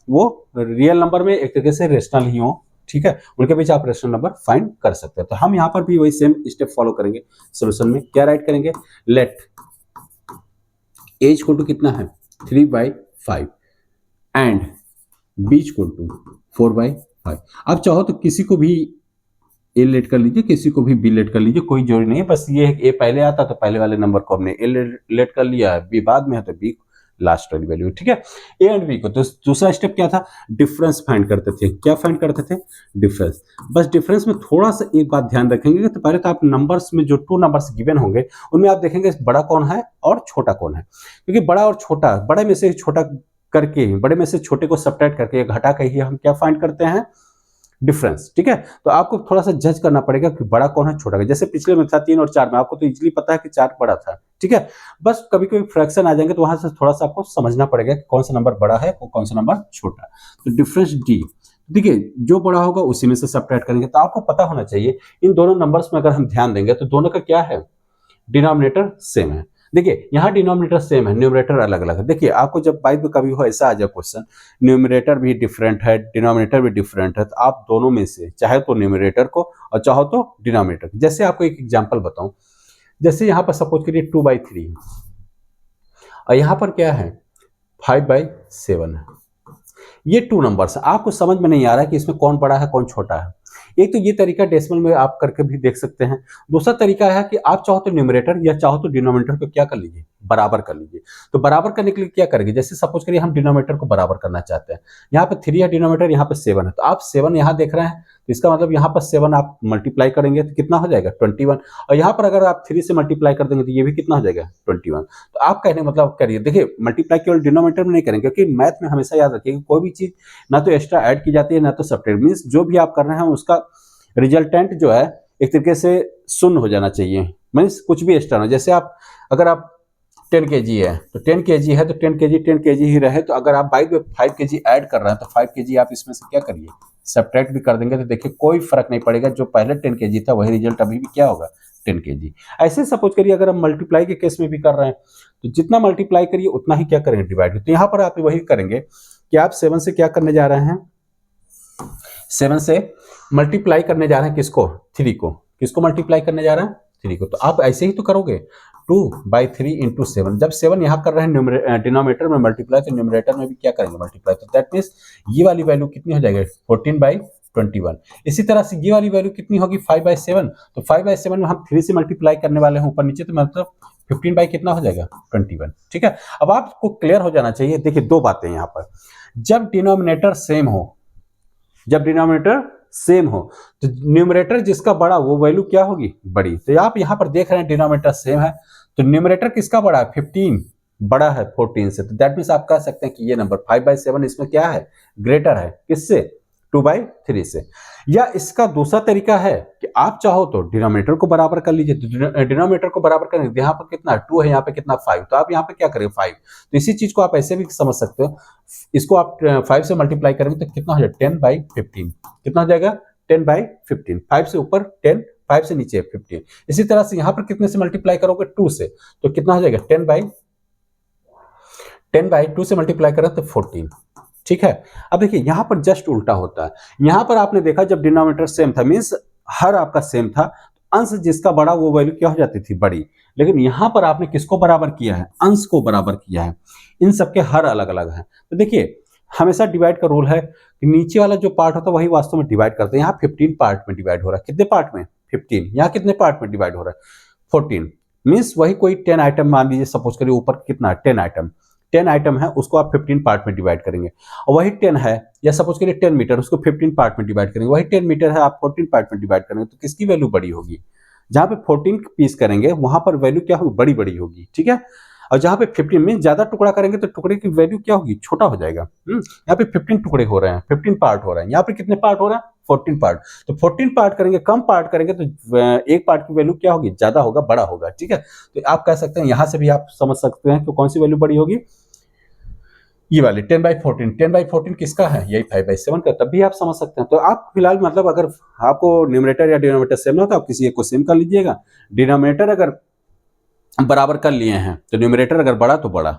वो रियल नंबर में एक तरीके से रेशनल ही हो। ठीक है, उनके बीच आप रेशनल नंबर फाइंड कर सकते हैं। तो हम यहाँ पर भी वही सेम स्टेप फॉलो करेंगे। सोल्यूशन में क्या राइट करेंगे, लेट एज इक्वल टू कितना है 3/5 एंड बी इक्वल टू 4/5। आप चाहो तो किसी को भी ए लेट कर लीजिए, किसी को भी बी लेट कर लीजिए, कोई जरूरी नहीं है। बस ये ए पहले आता तो पहले वाले नंबर को हमने ए लेट कर लिया, बी बाद में है तो बी लास्ट वाली वैल्यू। ठीक है, ए एंड बी को। तो दूसरा स्टेप क्या था, डिफरेंस फाइंड करते थे। क्या फाइंड करते थे, डिफरेंस। बस डिफरेंस में थोड़ा सा एक बात ध्यान रखेंगे तो पहले तो आप नंबर्स में जो 2 नंबर्स गिवन होंगे उनमें आप देखेंगे बड़ा कौन है और छोटा कौन है, क्योंकि बड़ा और छोटा, बड़े में से छोटा करके, बड़े में से छोटे को सब्ट्रैक्ट करके घटा के ही हम क्या फाइंड करते हैं, डिफरेंस। ठीक है, तो आपको थोड़ा सा जज करना पड़ेगा कि बड़ा कौन है छोटा कौन है। जैसे पिछले में था 3 और 4 में, आपको तो इजीली पता है कि 4 बड़ा था। ठीक है, बस कभी कभी फ्रैक्शन आ जाएंगे तो वहां से थोड़ा सा आपको समझना पड़ेगा कि कौन सा नंबर बड़ा है और कौन सा नंबर छोटा। तो डिफरेंस डी, देखिए जो बड़ा होगा उसी में से सब्ट्रैक्ट करेंगे। तो आपको पता होना चाहिए इन दोनों नंबर्स में अगर हम ध्यान देंगे तो दोनों का क्या है, डिनोमिनेटर सेम है। देखिए यहाँ डिनोमिनेटर सेम है, न्यूमरेटर अलग अलग है। देखिए आपको जब बाइक में कभी हो ऐसा आ जाए क्वेश्चन, न्यूमरेटर भी डिफरेंट है, डिनोमिनेटर भी डिफरेंट है, तो आप दोनों में से चाहे तो न्यूमरेटर को और चाहो तो डिनोमिनेटर। जैसे आपको एक एग्जांपल बताऊं, जैसे यहाँ पर सपोज करिए 2/3 और यहाँ पर क्या है 5/7 है। ये 2 नंबर्स आपको समझ में नहीं आ रहा है कि इसमें कौन बड़ा है कौन छोटा है। एक तो ये तरीका डेसिमल में आप करके भी देख सकते हैं। दूसरा तरीका है कि आप चाहो तो न्यूमरेटर या चाहो तो डिनोमिनेटर को क्या कर लीजिए, बराबर कर लीजिए। तो बराबर करने के लिए क्या करेंगे, जैसे सपोज करिए हम डिनोमिनेटर को बराबर करना चाहते हैं, यहाँ पे 3 है डिनोमिनेटर, यहाँ पे 7 है, तो आप 7 यहाँ देख रहे हैं तो इसका मतलब यहाँ पर 7 आप मल्टीप्लाई करेंगे तो कितना हो जाएगा 21, और यहाँ पर अगर आप 3 से मल्टीप्लाई कर देंगे तो ये भी कितना हो जाएगा 21। तो आप कहने मतलब करिए, देखिए मल्टीप्लाई केवल डिनोमिनेटर में नहीं करेंगे, क्योंकि मैथ में हमेशा याद रखिए कोई भी चीज ना तो एक्स्ट्रा ऐड की जाती है ना तो सब्ट्रैक्ट, मींस जो भी आप कर रहे हैं उसका रिजल्टेंट जो है एक तरीके से शून्य हो जाना चाहिए, मींस कुछ भी एक्स्ट्रा ना। जैसे आप अगर आप 10 kg है तो 10 kg है तो 10 kg ही रहे, तो अगर आप बाइक में 5 kg ऐड कर रहे हैं तो 5 kg आप इसमें से क्या करिए सब्ट्रैक्ट भी कर देंगे, तो देखिए कोई फर्क नहीं पड़ेगा, जो पहले 10 kg था वही रिजल्ट अभी भी क्या होगा 10 kg। ऐसे सपोज करिए अगर हम मल्टीप्लाई के केस में भी कर रहे हैं तो जितना मल्टीप्लाई करिए उतना ही क्या करेंगे डिवाइड। तो यहाँ पर आप वही करेंगे कि आप 7 से क्या करने जा रहे हैं, 7 से मल्टीप्लाई करने जा रहे हैं किसको, 3 को, किसको मल्टीप्लाई करने जा रहे हैं, 3 को। तो आप ऐसे ही तो करोगे 2/3 इंटू 7। जब 7 यहाँ कर रहे हैं डिनोमिनेटर में मल्टीप्लाई, तो न्यूमरेटर में भी क्या करेंगे, मल्टीप्लाई। तो दैट मीन्स ये वाली वैल्यू कितनी हो जाएगी, 14/21। इसी तरह से ये वाली वैल्यू कितनी होगी, 5/7। तो 5/7 में हम 3 से मल्टीप्लाई करने वाले हैं ऊपर नीचे, तो मतलब 15 बाई कितना हो जाएगा, 21। ठीक है, अब आपको क्लियर हो जाना चाहिए। देखिए दो बातें यहाँ पर, जब डिनोमिनेटर सेम हो, जब डिनोमिनेटर सेम हो तो न्यूमरेटर जिसका बड़ा वो वैल्यू क्या होगी, बड़ी। तो आप यहाँ पर देख रहे हैं डिनोमिनेटर सेम है, तो न्यूमरेटर किसका बड़ा है, 15 बड़ा है 14 से। तो दैट मीन्स आप कह सकते हैं कि ये नंबर 5/7 इसमें क्या है, ग्रेटर है, किससे, 2/3 से। या इसका दूसरा तरीका है कि आप चाहो तो डिनोमिनेटर को बराबर कर लीजिए। तो डिनोमिनेटर को बराबर करेंगे, यहाँ पर कितना 2 है, यहाँ पे कितना 5, तो आप यहाँ पे क्या करेंगे 5। तो इसी चीज को आप ऐसे भी समझ सकते हो, इसको आप 5 से मल्टीप्लाई करेंगे तो कितना हो जाएगा, 10/15। कितना हो जाएगा, 10/15। 5 से ऊपर 10, 5 से नीचे 15। इसी तरह से यहाँ पर कितने से मल्टीप्लाई करोगे, 2 से, तो कितना हो जाएगा, 10/2 से मल्टीप्लाई करें तो 14। ठीक है, अब देखिए यहां पर जस्ट उल्टा होता है। यहां पर आपने देखा जब डिनोमिनेटर सेम था, मींस हर आपका सेम था, अंश जिसका बड़ा वो वैल्यू क्या हो जाती थी, बड़ी। लेकिन यहां पर आपने किसको बराबर किया है, अंश को बराबर किया है। इन सबके हर अलग अलग है। तो देखिए हमेशा डिवाइड का रूल है कि नीचे वाला जो पार्ट होता है वही वास्तव में डिवाइड करते हैं। यहाँ 15 पार्ट में डिवाइड हो रहा है, कितने पार्ट में, 15। यहाँ कितने पार्ट में डिवाइड हो रहा है, 14। मीन्स वही कोई 10 आइटम मान लीजिए, सपोज करिए ऊपर कितना 10 आइटम, 10 आइटम है, उसको आप 15 पार्ट में डिवाइड करेंगे। और वही 10 है, या सपोज करिए 10 मीटर, उसको 15 पार्ट में डिवाइड करेंगे। वही 10 मीटर है, आप 14 पार्ट में डिवाइड करेंगे, तो किसकी वैल्यू बड़ी होगी, जहां पे 14 पीस करेंगे वहां पर वैल्यू क्या होगी, बड़ी बड़ी होगी। ठीक है, और जहां पे 15 मीन ज्यादा टुकड़ा करेंगे तो टुकड़े की वैल्यू क्या होगी, छोटा हो जाएगा। यहाँ पे 15 टुकड़े हो रहे हैं, 15 पार्ट हो रहे हैं। यहाँ पे कितने पार्ट हो रहा है, 14 पार्ट। तो 14 पार्ट करेंगे, कम पार्ट करेंगे तो एक पार्ट की वैल्यू क्या होगी, ज्यादा होगा, बड़ा होगा। ठीक है, तो आप कह सकते हैं, यहां से भी आप समझ सकते हैं कि कौन सी वैल्यू बड़ी होगी, ये वाली 10/14। 10/14 किसका है, यही 5/7 का। तब भी आप समझ सकते हैं। तो आप फिलहाल मतलब अगर आपको न्यूमरेटर या डिनोमिनेटर सेम ना हो तो आप किसी एक को सेम कर लीजिएगा। डिनोमिनेटर अगर बराबर कर लिए हैं तो न्यूमरेटर अगर बड़ा तो बड़ा,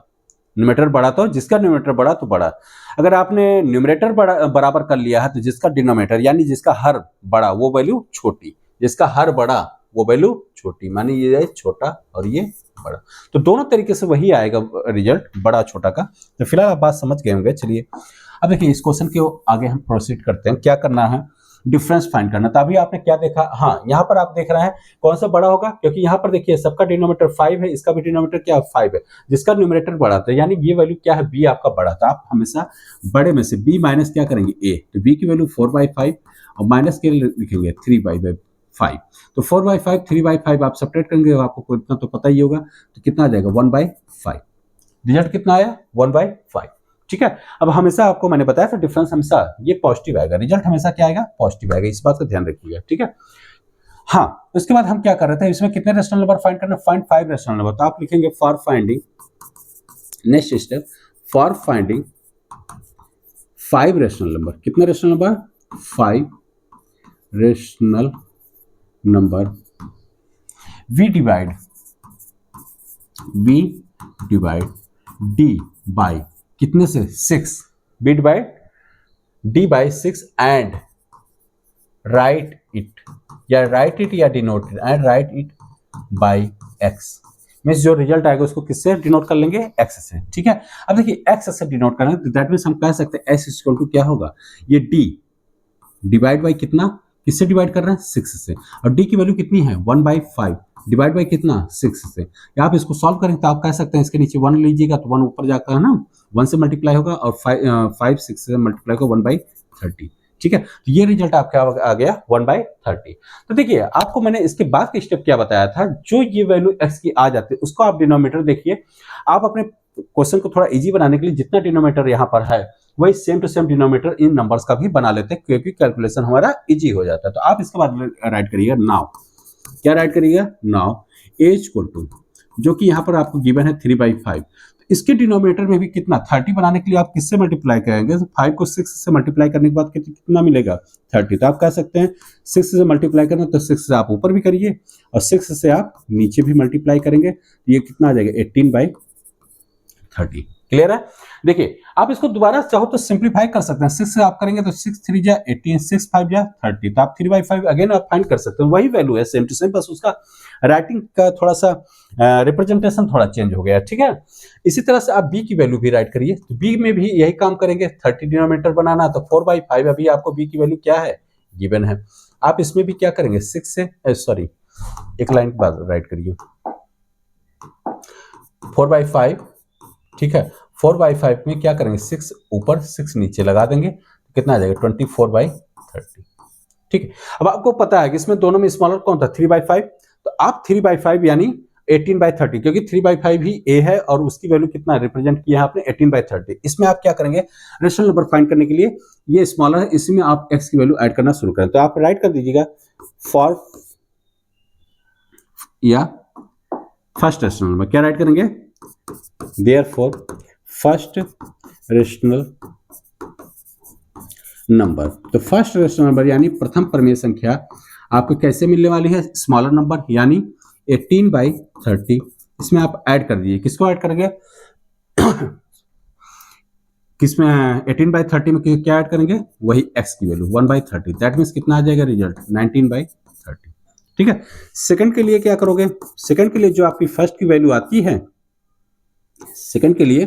न्यूमरेटर बड़ा तो जिसका न्यूमरेटर बड़ा तो बड़ा। अगर आपने न्यूमरेटर बराबर कर लिया है तो जिसका डिनोमिनेटर यानी जिसका हर बड़ा वो वैल्यू छोटी, जिसका हर बड़ा वो वैल्यू छोटी, माने ये छोटा और ये बड़ा। तो दोनों तरीके से वही आएगा रिजल्ट, बड़ा छोटा का। तो फिलहाल आप बात समझ गए होंगे। चलिए अब देखिए इस क्वेश्चन के आगे हम प्रोसीड करते हैं। क्या करना है, डिफरेंस फाइंड करना। तो अभी आपने क्या देखा, हाँ यहाँ पर आप देख रहे हैं कौन सा बड़ा होगा, क्योंकि यहाँ पर देखिए सबका डिनोमिनेटर 5 है, इसका भी डिनोमिनेटर क्या 5 है, जिसका न्यूमरेटर बड़ा था, यानी ये वैल्यू क्या है, बी आपका बड़ा था। आप हमेशा बड़े में से बी माइनस क्या करेंगे, ए। तो बी की वैल्यू 4/5 और माइनस के लिखेंगे 3/5। तो 4/5 3/5 आप सब्ट्रैक्ट करेंगे, आपको इतना तो पता ही होगा। तो कितना आ जाएगा 1/5। रिजल्ट कितना आया 1/5। ठीक है, अब हमेशा आपको मैंने बताया था डिफरेंस हमेशा ये पॉजिटिव आएगा, रिजल्ट हमेशा क्या आएगा, पॉजिटिव आएगा। इस बात का ध्यान रखिएगा। ठीक है, हाँ उसके बाद हम क्या कर रहे थे, इसमें कितने रेशनल नंबर फाइंड करना, फाइंड 5 रेशनल नंबर। तो आप लिखेंगे for finding, next step for finding 5 rational number. कितने rational number, 5 rational number. We divide D by कितने से, 6। B divide D by 6 and write it, या राइट इट या denote it, and write it by X. Means जो result आएगा उसको किससे denote कर लेंगे, एक्स से। ठीक है, अब देखिए एक्स से डिनोट करेंगे तो दैट मीन्स हम कह सकते हैं एस इक्वल टू क्या होगा, ये डी डिवाइड बाय कितना, किससे डिवाइड कर रहे हैं, 6 से। और डी की वैल्यू कितनी है 1/5 डिवाइड बाय कितना, 6 से। या आप इसको सॉल्व करेंगे तो आप कह सकते हैं इसके नीचे 1 लीजिएगा तो 1 ऊपर जाकर है ना, 1 से मल्टीप्लाई होगा, और 5 6 से मल्टीप्लाई होगा 1/30। ठीक है, तो ये रिजल्ट आपका आ गया 1/30। तो देखिए आपको मैंने इसके बाद का स्टेप क्या बताया था, जो ये वैल्यू एक्स की आ जाती है उसको आप डिनोमिनेटर देखिए। आप अपने क्वेश्चन को थोड़ा इजी बनाने के लिए जितना डिनोमिनेटर यहाँ पर है वही सेम टू सेम डिनोमिनेटर इन नंबर्स का भी बना लेते हैं, क्योंकि कैलकुलेशन हमारा इजी हो जाता है। तो आप इसके बाद राइट करिएगा नाउ, क्या राइट करिएगा, नाउ ए इक्वल टू, जो कि यहाँ पर आपको गिवन है 3/5। इसके डिनोमिनेटर में भी कितना 30 बनाने के लिए आप किससे मल्टीप्लाई करेंगे, 5 को 6 से मल्टीप्लाई करने के बाद कितना मिलेगा 30। तो आप कह सकते हैं 6 से मल्टीप्लाई करना, तो 6 से आप ऊपर भी करिए और 6 से आप नीचे भी मल्टीप्लाई करेंगे, तो ये कितना आ जाएगा 18/30। क्लियर है? देखिए आप इसको दोबारा चाहो तो सिंप्लीफाई कर सकते हैं। 6 से आप करेंगे तो 6 3 जा 18, 6 5 जा 30, तो आप 3/5 अगेन आप फाइंड कर सकते हैं। वही वैल्यू है सेम टू सेम, बस उसका राइटिंग का थोड़ा सा रिप्रेजेंटेशन थोड़ा चेंज हो गया, ठीक है। इसी तरह से आप बी की वैल्यू भी राइट करिए, तो बी में भी यही काम करेंगे। 30 डिनोमिनेटर बनाना, तो 4/5 अभी आपको बी की वैल्यू क्या है, गिवन है। आप इसमें भी क्या करेंगे, 6 से सॉरी एक लाइन के बाद राइट करिए 4/5, ठीक है। 4/5 में क्या करेंगे, 6 ऊपर 6 नीचे लगा देंगे, तो कितना आ जाएगा 24/30, ठीक है। अब आपको पता है कि इसमें दोनों में स्मॉलर कौन था, 3/5, तो आप 3/5 यानी 18/30, क्योंकि 3/5 ही ए है और उसकी वैल्यू कितना रिप्रेजेंट किया है आपने 18/30। इसमें आप क्या करेंगे, रेशनल नंबर फाइंड करने के लिए ये स्मॉलर है, इसी में आप एक्स की वैल्यू ऐड करना शुरू करें। तो आप राइट कर दीजिएगा फॉर या फर्स्ट रेशनल नंबर, क्या राइट करेंगे, देयरफॉर फर्स्ट रेशनल नंबर। तो फर्स्ट रेशनल नंबर यानी प्रथम परिमेय संख्या आपको कैसे मिलने वाली है, स्मॉलर नंबर यानी 18/30। इसमें आप ऐड कर दीजिए, किसको ऐड करेंगे किसमें 18/30 में क्या ऐड करेंगे, वही x की वैल्यू 1/30, दैट मीन्स कितना आ जाएगा रिजल्ट 19/30, ठीक है। सेकंड के लिए क्या करोगे, सेकंड के लिए जो आपकी फर्स्ट की वैल्यू आती है, सेकंड के लिए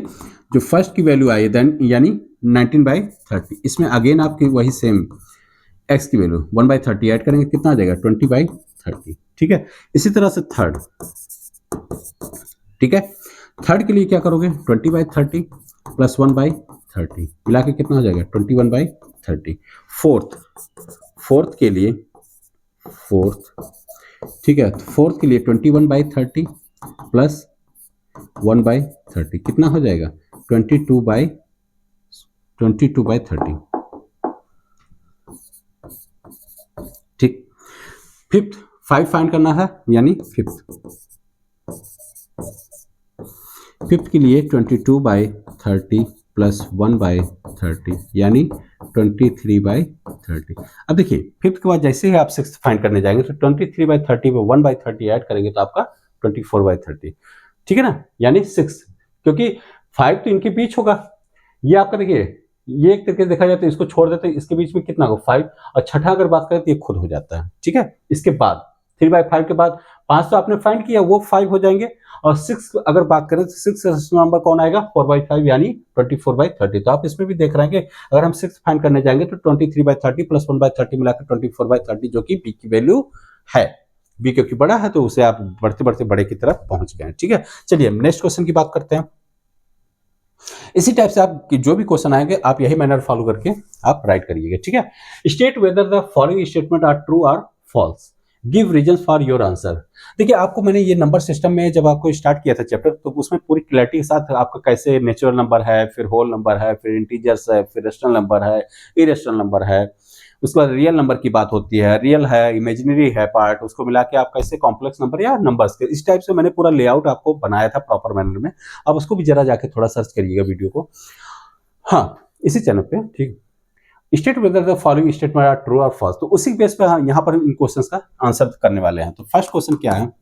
जो फर्स्ट की वैल्यू आई देन यानी 19/30, इसमें अगेन आपकी वही सेम x की वैल्यू 1/30 ऐड करेंगे, कितना आ जाएगा 20/30, ठीक है। इसी तरह से थर्ड, ठीक है। थर्ड के लिए क्या करोगे, 20/30 प्लस 1/30 मिला के कितना हो जाएगा 21/30। फोर्थ के लिए ठीक है, फोर्थ के लिए 21/30 प्लस 1/30 कितना हो जाएगा 22/30, ठीक। फिफ्थ 5 फाइंड करना है, यानी फिफ्थ के लिए 22/30 प्लस 1/30 यानी 23/30। अब देखिए फिफ्थ के बाद जैसे ही आप सिक्स फाइंड करने जाएंगे तो 23/30 में 1/30 ऐड करेंगे तो आपका 24/30, ठीक है ना, यानी 6, क्योंकि 5 तो इनके बीच होगा। ये आपका देखिए ये एक तरीके से देखा जाए तो इसको छोड़ देते हैं, इसके बीच में कितना होगा 5, और छठा अगर बात करें तो ये खुद हो जाता है, ठीक है। इसके बाद 3/5 के बाद 5 तो आपने फाइंड किया, वो 5 हो जाएंगे, और 6 अगर बात करें तो 6 नंबर कौन आएगा 4/5 यानी 24/30। तो आप इसमें भी देख रहे हैं कि अगर हम 6 फाइंड करने जाएंगे तो 23/30 प्लस 1/30 मिलाकर 24/30 जो कि बी की वैल्यू है। बी क्योंकि बड़ा है तो उसे आप बढ़ते बढ़ते बड़े की तरफ पहुंच गए, ठीक है। चलिए नेक्स्ट क्वेश्चन की बात करते हैं। इसी टाइप से आप जो भी क्वेश्चन आएंगे आप यही मैनर फॉलो करके आप राइट करिएगा, ठीक है। State whether the following statement are true और false, give reasons for your answer. देखिए आपको मैंने ये नंबर सिस्टम में जब आपको स्टार्ट किया था चैप्टर, तो उसमें पूरी क्लैरिटी के साथ आपका कैसे नेचुरल नंबर है, फिर होल नंबर है, फिर इंटीजर्स है, फिर रेशनल नंबर है, इरेशनल नंबर है, उसके बाद रियल नंबर की बात होती है, रियल है, इमेजिनरी है पार्ट, उसको मिला के आप कैसे कॉम्प्लेक्स नंबर या नंबर्स के इस टाइप से मैंने पूरा लेआउट आपको बनाया था प्रॉपर मैनर में। अब उसको भी जरा जाके थोड़ा सर्च करिएगा वीडियो को, हाँ इसी चैनल पे, ठीक। State whether the following statement are true और फॉल्स, तो उसी बेस पे यहाँ पर इन क्वेश्चंस का आंसर करने वाले हैं। तो फर्स्ट क्वेश्चन क्या है,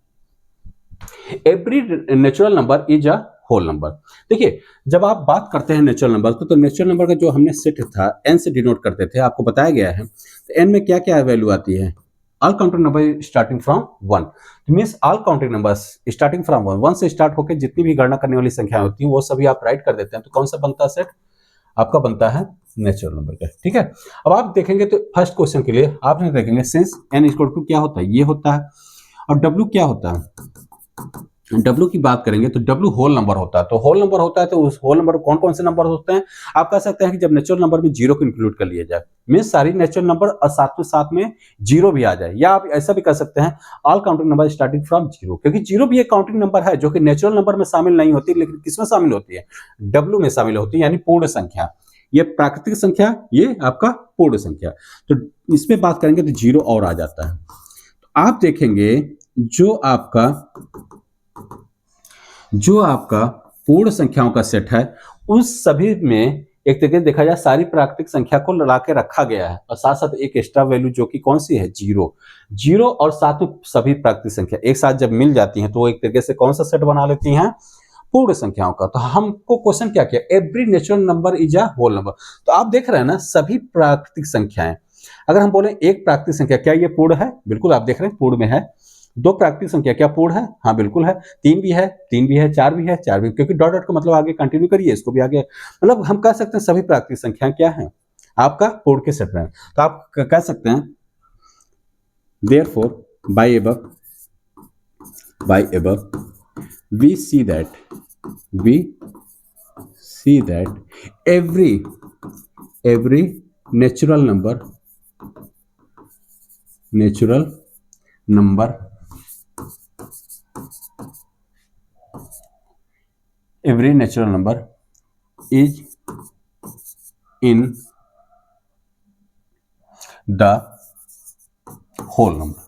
every natural number is a whole number. देखिए जब आप बात करते हैं नेचुरल नंबर तो नेचुरल नंबर का जो हमने सेट था n से डिनोट करते थे, आपको बताया गया है। तो n में क्या क्या वैल्यू आती है, all counting number starting from 1, means all counting numbers starting from 1 से स्टार्ट होकर जितनी भी गणना करने वाली संख्याएं होती हैं वो सभी आप राइट कर देते हैं। तो कौन सा बनता है सेट, आपका बनता है नेचुरल नंबर का, ठीक है। अब आप देखेंगे तो फर्स्ट क्वेश्चन के लिए आपने देखेंगे सिंस n इक्वल टू क्या होता है, ये होता है, और w क्या होता है, W की बात करेंगे तो W होल नंबर होता है। तो होल नंबर होता है तो उस होल नंबर कौन कौन से नंबर होते हैं, आप कह सकते हैं कि जब नेचुरल नंबर में जीरो को इंक्लूड कर लिया जाए, मींस सारी नेचुरल नंबर और साथ में जीरो भी आ जाए, या आप ऐसा भी कर सकते हैं all counting number starting from zero, क्योंकि जीरो भी एक काउंटिंग नंबर है जो कि नेचुरल नंबर में शामिल नहीं होती, लेकिन किसमें शामिल होती है, W में शामिल होती है, यानी पूर्ण संख्या। ये प्राकृतिक संख्या, ये आपका पूर्ण संख्या। तो इसमें बात करेंगे तो जीरो और आ जाता है। तो आप देखेंगे जो आपका पूर्ण संख्याओं का सेट है उस सभी में एक तरीके से देखा जाए सारी प्राकृतिक संख्या को लगा के रखा गया है, और साथ साथ एक एक्स्ट्रा वैल्यू जो कि कौन सी है, जीरो और साथ में सभी प्राकृतिक संख्या एक साथ जब मिल जाती हैं तो एक तरीके से कौन सा सेट बना लेती हैं, पूर्ण संख्याओं का। तो हमको क्वेश्चन क्या किया, every natural number is a whole number. तो आप देख रहे हैं ना सभी प्राकृतिक संख्याएं, अगर हम बोले एक प्राकृतिक संख्या क्या ये पूर्ण है, बिल्कुल आप देख रहे हैं पूर्ण में है। दो प्राकृतिक संख्या क्या पूर्ण है, हाँ बिल्कुल है। तीन भी है, तीन भी है। चार भी है, चार भी, क्योंकि डॉट डॉट का मतलब आगे कंटिन्यू करिए इसको भी आगे, मतलब हम कह सकते हैं सभी प्राकृतिक संख्याएं क्या है आपका पूर्ण के सेट में। तो आप कह सकते हैं therefore by above we see that every natural number is in the whole number।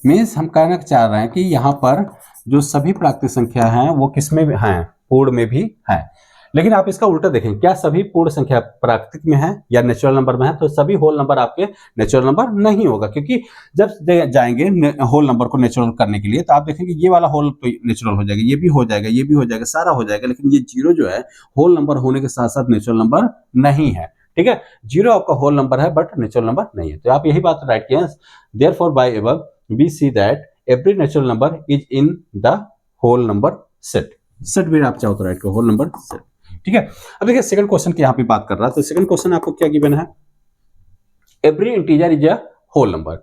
Means हम कहना चाह रहे हैं कि यहाँ पर जो सभी प्राकृतिक संख्या हैं वो किस में हैं, पूर्ण में भी हैं। लेकिन आप इसका उल्टा देखें, क्या सभी पूर्ण संख्या प्राकृतिक में है या नेचुरल नंबर में है, तो सभी होल नंबर आपके नेचुरल नंबर नहीं होगा, क्योंकि जब जाएंगे होल नंबर को नेचुरल करने के लिए तो आप देखेंगे ये वाला होल तो नेचुरल हो जाएगा, ये भी हो जाएगा, ये भी हो जाएगा, सारा हो जाएगा, लेकिन ये जीरो जो है होल नंबर होने के साथ साथ नेचुरल नंबर नहीं है। ठीक है, जीरो आपका होल नंबर है बट नेचुरल नंबर नहीं है। तो आप यही बात राइट किए, therefore by above we see that every natural number is in the whole number set भी आप चाहो तो राइट करो, होल नंबर सेट। ठीक है, अब देखिए सेकंड क्वेश्चन की यहाँ पे बात कर रहा है। तो सेकंड क्वेश्चन आपको क्या गिवन है, every integer is a whole number.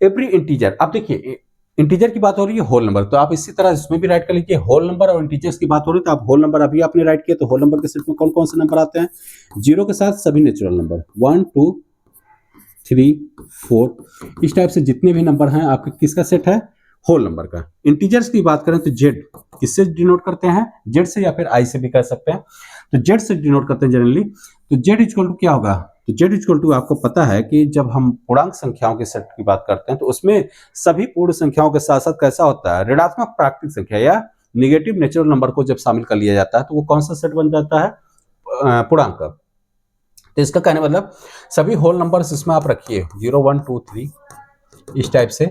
Every integer, आप देखिए इंटीजर की बात हो रही है, होल नंबर, तो आप इसी तरह इसमें भी राइट कर लीजिए। होल नंबर और इंटीजर्स की बात हो रही है तो आप होल नंबर अभी आपने राइट किया, तो होल नंबर के सेट में कौन कौन से नंबर आते हैं, जीरो के साथ सभी नेचुरल नंबर, 1 2 3 4, इस टाइप से जितने भी नंबर हैं आपके किसका सेट है, होल नंबर का। इंटीजर्स की बात करें तो जेड किससे डिनोट करते हैं, जेड से या फिर आई से भी कर सकते हैं। तो जेड से डिनोट करते हैं जनरली। तो जेड इक्वल टू क्या होगा, तो जेड इक्वल टू आपको पता है कि जब हम पूर्णांक संख्याओं के सेट की बात करते हैं तो उसमें सभी पूर्ण संख्याओं के साथ साथ कैसा होता है, ऋणात्मक प्राकृतिक संख्या या निगेटिव नेचुरल नंबर को जब शामिल कर लिया जाता है तो वो कौन सा सेट बन जाता है, पूर्णांक का। तो इसका कहने मतलब सभी होल नंबर्स इसमें आप रखिए 0 1 2 3 इस टाइप से,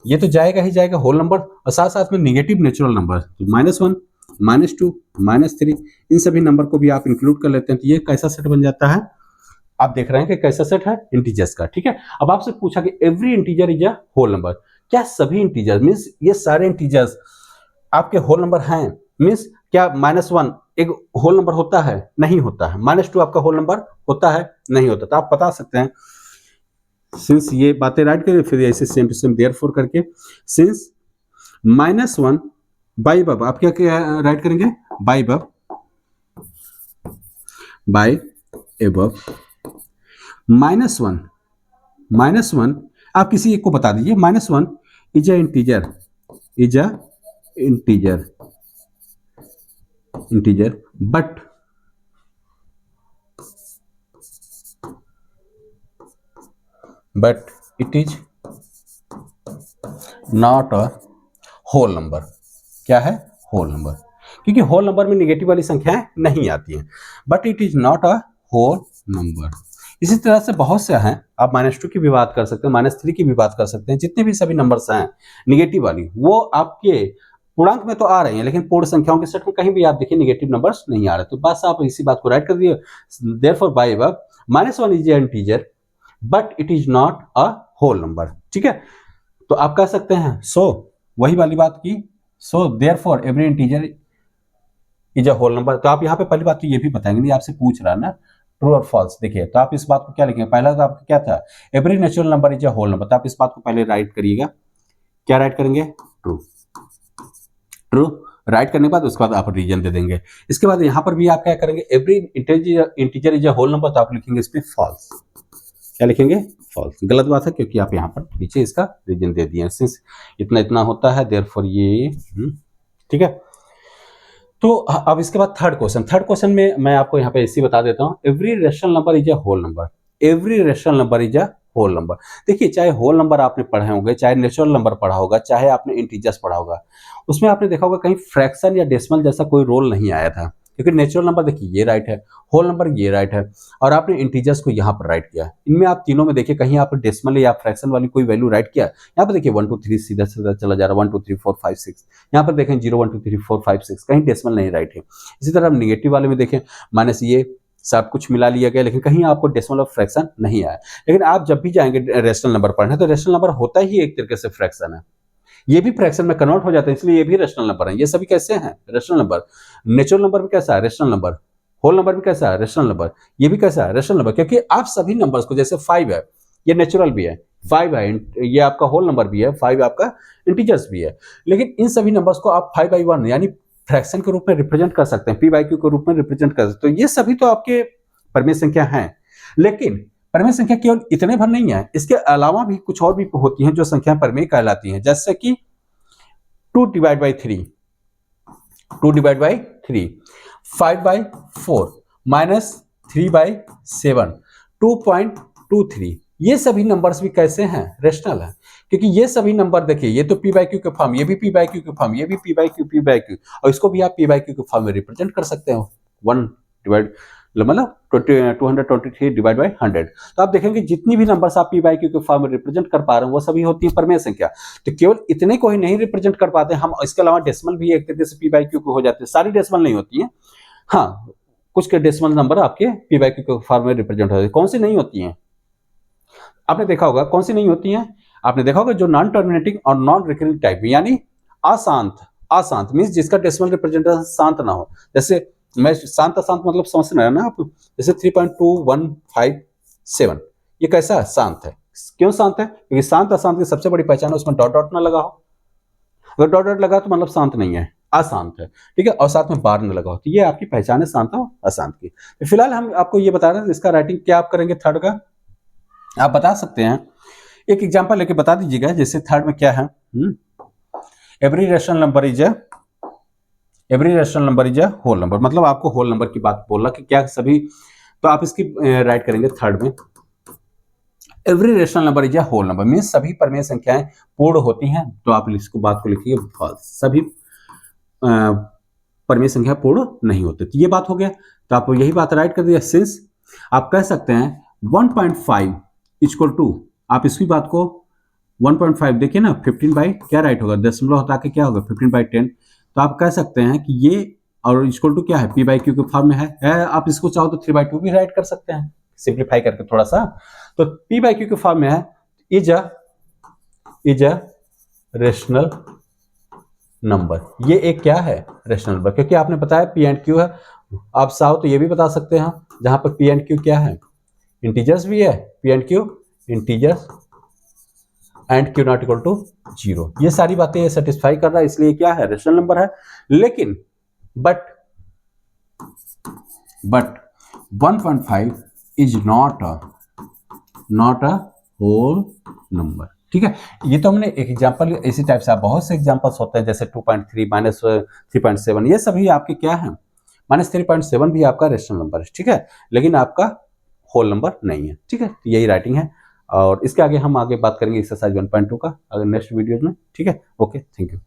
ये तो जाएगा ही जाएगा होल नंबर, और साथ साथ में निगेटिव नेचुरल नंबर तो -1 -2 -3 इन सभी नंबर को भी आप इंक्लूड कर लेते हैं। तो ये कैसा सेट बन जाता है, आप देख रहे हैं कि कैसा सेट है, इंटीजर्स का। ठीक है, अब आपसे पूछा कि every integer is a whole number, क्या सभी इंटीजर मीन्स ये सारे इंटीजर्स आपके होल नंबर हैं, मीन्स क्या -1 एक होल नंबर होता है, नहीं होता है, -2 आपका होल नंबर होता है, नहीं होता। तो आप बता सकते हैं, सिंस ये बातें राइट करें फिर ऐसे सेम टू सेम देयरफॉर करके, सिंस -1 बाय अबव, आप क्या राइट करेंगे, बाय अबव -1 आप किसी एक को बता दीजिए, -1 is a integer but it is not a whole number. क्या है, होल नंबर, क्योंकि होल नंबर में निगेटिव वाली संख्याएं नहीं आती हैं, but it is not a whole number. इसी तरह से बहुत से हैं, आप -2 की भी बात कर सकते हैं, -3 की भी बात कर सकते हैं, जितने भी सभी नंबर्स हैं निगेटिव वाली वो आपके पूर्णांक में तो आ रही हैं, लेकिन पूर्ण संख्याओं के सेट में कहीं भी आप देखिए निगेटिव नंबर्स नहीं आ रहे। तो बस आप इसी बात को राइट कर दिए, therefore by above -1 is an integer but it is not a whole number. ठीक है, तो आप कह सकते हैं सो वही वाली बात की, so therefore every integer is a whole number. तो आप यहाँ पे पहली बात तो ये भी बताएंगे, नहीं आपसे पूछ रहा है ना ट्रू और फॉल्स। देखिए तो आप इस बात को क्या लिखेंगे, पहला तो आपका क्या था, every natural number is a whole number, तो आप इस बात को पहले राइट करिएगा, क्या राइट करेंगे, ट्रू राइट करने के बाद उसके बाद आप रीजन दे देंगे। इसके बाद यहाँ पर भी आप क्या करेंगे, every integer is a whole number, तो आप लिखेंगे इसमें फॉल्स। क्या लिखेंगे, फॉल्स। गलत बात है क्योंकि आप यहाँ पर पीछे इसका रीजन दे दिए, सिंस इतना इतना होता है देयरफॉर ये ठीक है। तो अब इसके बाद थर्ड क्वेश्चन में मैं आपको यहाँ पे ऐसे बता देता हूँ, every rational number is a whole number. Every rational number is a whole number. देखिए चाहे होल नंबर आपने पढ़े होंगे, चाहे नेचुरल नंबर पढ़ा होगा, चाहे आपने इंटीजर्स पढ़ा होगा, उसमें आपने देखा होगा कहीं फ्रैक्शन या डेसिमल जैसा कोई रोल नहीं आया था। क्योंकि नेचुरल नंबर देखिए ये राइट है, होल नंबर ये राइट है, और आपने इंटीजर्स को यहाँ पर राइट किया। इनमें आप तीनों में देखिए कहीं आप डेसिमल या फ्रैक्शन वाली कोई वैल्यू राइट किया। यहाँ पर देखिए 1 2 3 सीधा सीधा चला जा रहा है, 1 2 3 4 5 6। यहाँ पर देखें 0 1 2 3 4 5 6, कहीं डेसिमल नहीं राइट है। इसी तरह निगेटिव वाले में देखें माइनस ये सब कुछ मिला लिया गया, लेकिन कहीं आपको डेसिमल और फ्रैक्शन नहीं आया। लेकिन आप जब भी जाएंगे रेशनल नंबर पढ़ने, तो रेशनल नंबर होता ही एक तरीके से फ्रैक्शन है, ये भी फ्रैक्शन में कन्वर्ट हो जाते हैं, इसलिए ये भी रेशनल नंबर है। ये सभी कैसे हैं? Rational number. नेचुरल नंबर भी कैसा है? Rational number. होल नंबर भी कैसा है? Rational number. ये भी कैसा है? Rational number. क्योंकि आप सभी नंबर्स को, जैसे 5 है, ये नेचुरल भी है, 5 है, ये आपका होल नंबर भी है, 5 आपका इंटीजर्स भी है, लेकिन इन सभी नंबर्स को आप 5/1 यानी फ्रैक्शन के रूप में रिप्रेजेंट कर सकते हैं, p/q के रूप में रिप्रेजेंट कर सकते हैं। तो ये सभी तो आपके परिमेय संख्या हैं, लेकिन परिमेय संख्या केवल इतने भर नहीं है, इसके अलावा भी कुछ और भी होती हैं जो संख्या परिमेय कहलाती हैं, जैसे कि 2/3, 2/3, 5/4 -3/7, 2.23। ये सभी नंबर्स भी कैसे हैं? रेशनल है, क्योंकि ये सभी नंबर देखिए, ये तो p/q के फॉर्म, ये भी p/q के फॉर्म, ये भी p/q, और इसको भी आप p/q के फॉर्म में रिप्रेजेंट कर सकते हो, 1 डिवाइड मतलब 223/100। तो आप देखेंगे जितनी भी नंबर्स आप p/q के फॉर्म में रिप्रेजेंट कर पा रहे हैं वो सभी होती है परिमेय संख्या। तो केवल इतने को ही नहीं रिप्रेजेंट कर पाते हम, इसके अलावा डेसिमल भी एक तरीके से p/q के हो जाते हैं। सारी डेसिमल नहीं होती हैं, हाँ कुछ के डेसिमल नंबर आपके p/q के फॉर्म में रिप्रेजेंट होते हैं। कौन सी नहीं होती हैं? आपने देखा होगा कौन सी नहीं होती हैं? आपने देखा होगा जो नॉन टर्मिनेटिंग और नॉन रिकरिंग टाइप में, यानी अशांत मीन्स जिसका डेसिमल रिप्रेजेंटेशन शांत ना हो। जैसे मैं शांत अशांत मतलब समझ रहे हैं ना आप? जैसे 3.2157, ये कैसा है? शांत है। क्यों शांत है? क्योंकि शांत अशांत की सबसे बड़ी पहचान है उसमें डॉट डॉट ना लगा हो। अगर डॉट डॉट लगा तो मतलब शांत नहीं है, अशांत है, ठीक है, और साथ में बार न लगा हो, तो ये आपकी पहचान है शांत और अशांत की। तो फिलहाल हम आपको ये बता रहे हैं, इसका राइटिंग क्या आप करेंगे थर्ड का, आप बता सकते हैं। एक एग्जांपल लेके बता दीजिएगा, जैसे थर्ड में क्या है, every rational number is a whole number, मतलब आपको होल नंबर की बात बोलना कि क्या सभी, तो आप इसकी राइट करेंगे थर्ड में, every rational number is a whole number means सभी परिमेय संख्याएं पूर्ण होती हैं। तो आप इसको बात को लिखिए फॉल्स, सभी परिमेय संख्या पूर्ण नहीं होती। तो ये बात हो गया, तो आप यही बात राइट कर दिया। सिंस आप कह सकते हैं 1.5 इक्वल टू, आप इसकी बात को 1.5 देखिए ना, 15 बाई क्या राइट होगा, दशमलव हटा के क्या होगा 15/10। तो आप कह सकते हैं कि ये और इक्वल टू क्या है, p/q के फॉर्म में है। आप इसको चाहो तो 3/2 भी राइट कर सकते हैं, सिंप्लीफाई करके थोड़ा सा। तो p/q के फॉर्म में है, इज अ रेशनल नंबर। ये एक क्या है? रेशनल नंबर, क्योंकि आपने बताया p एंड q है। आप चाहो तो ये भी बता सकते हैं जहां पर p एंड q क्या है, इंटीजर्स भी है, p and q integers and q not equal to 0। ये सारी बातें सेटिस्फाई कर रहा है, इसलिए क्या है? रेशनल नंबर है। लेकिन but 1.5 is not a whole number, ठीक है। ये तो हमने एक एग्जांपल, इसी टाइप से आप बहुत से एग्जांपल्स होते हैं, जैसे 2.3 -3.7, ये सभी आपके क्या है? -3.7 भी आपका रेशनल नंबर है, ठीक है, लेकिन आपका होल नंबर नहीं है, ठीक है। यही राइटिंग है, और इसके आगे हम आगे बात करेंगे एक्सरसाइज 1.2 का अगर नेक्स्ट वीडियो में, ठीक है। Okay, thank you.